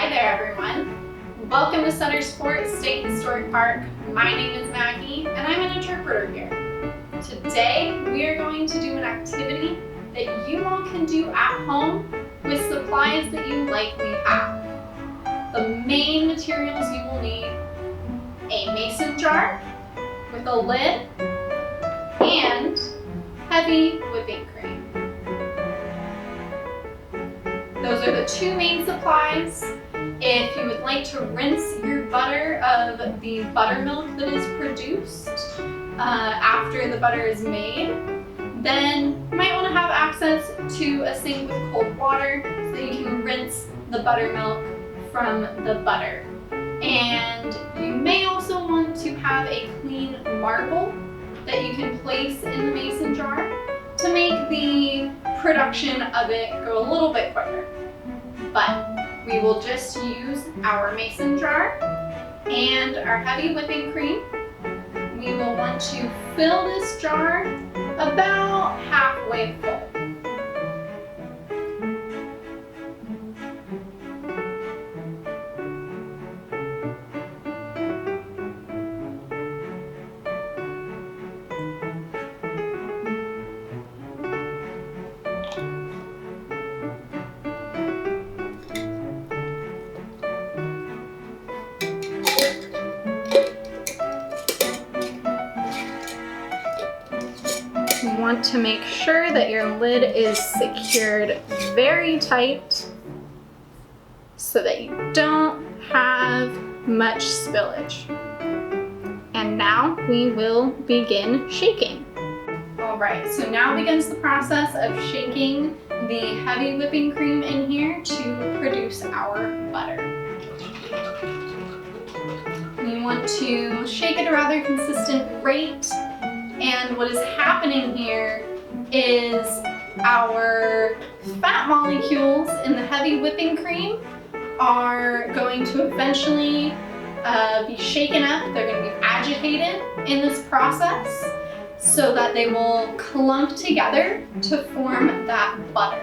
Hi there, everyone. Welcome to Sutter State Historic Park. My name is Maggie, and I'm an interpreter here. Today, we are going to do an activity that you all can do at home with supplies that you likely have. The main materials you will need: a mason jar with a lid and heavy whipping cream. Those are the two main supplies. If you would like to rinse your butter of the buttermilk that is produced after the butter is made, then you might want to have access to a sink with cold water so that you can rinse the buttermilk from the butter. And you may also want to have a clean marble that you can place in the mason jar to make the production of it go a little bit quicker. But we will just use our mason jar and our heavy whipping cream. We will want to fill this jar about halfway full. You want to make sure that your lid is secured very tight so that you don't have much spillage. And now we will begin shaking. All right, so now begins the process of shaking the heavy whipping cream in here to produce our butter. You want to shake at a rather consistent rate. And what is happening here is our fat molecules in the heavy whipping cream are going to eventually be shaken up. They're going to be agitated in this process so that they will clump together to form that butter.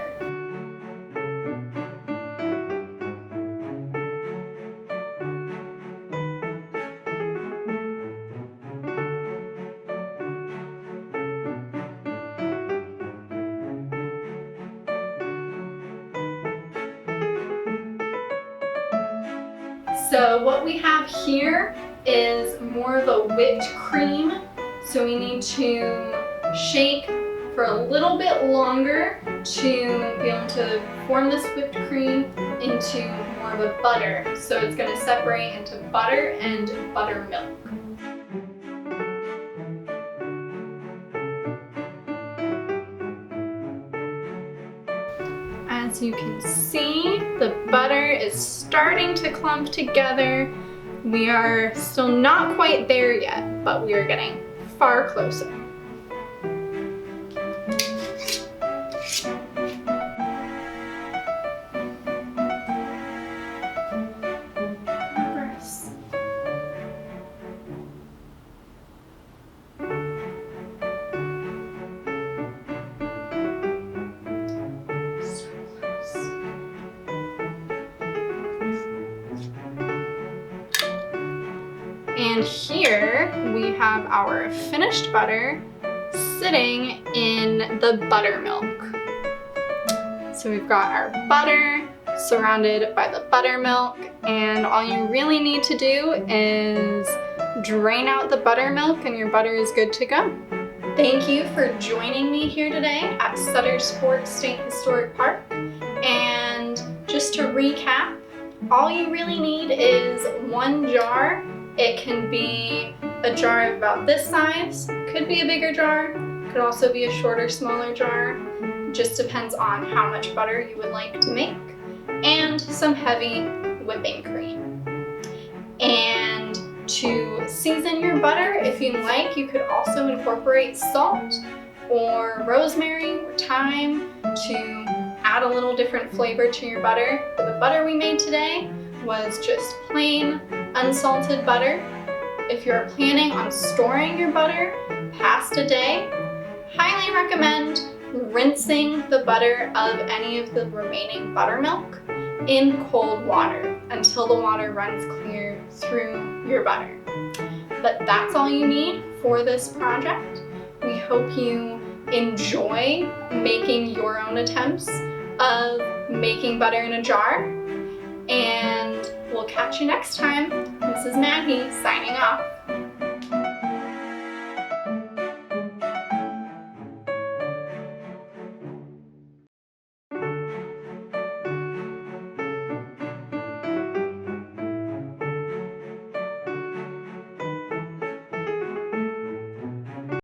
So what we have here is more of a whipped cream. So we need to shake for a little bit longer to be able to form this whipped cream into more of a butter. So it's going to separate into butter and buttermilk. As you can see, the butter is starting to clump together. We are still not quite there yet, but we are getting far closer. And here we have our finished butter sitting in the buttermilk. So we've got our butter surrounded by the buttermilk, and all you really need to do is drain out the buttermilk and your butter is good to go. Thank you for joining me here today at Sutter State Historic Park. And just to recap, all you really need is one jar. It can be a jar of about this size, could be a bigger jar, could also be a shorter, smaller jar. Just depends on how much butter you would like to make, and some heavy whipping cream. And to season your butter, if you like, you could also incorporate salt or rosemary or thyme to add a little different flavor to your butter. But the butter we made today was just plain unsalted butter. If you're planning on storing your butter past a day, highly recommend rinsing the butter of any of the remaining buttermilk in cold water, until the water runs clear through your butter. But that's all you need for this project. We hope you enjoy making your own attempts of making butter in a jar, and we'll catch you next time. This is Maggie signing off.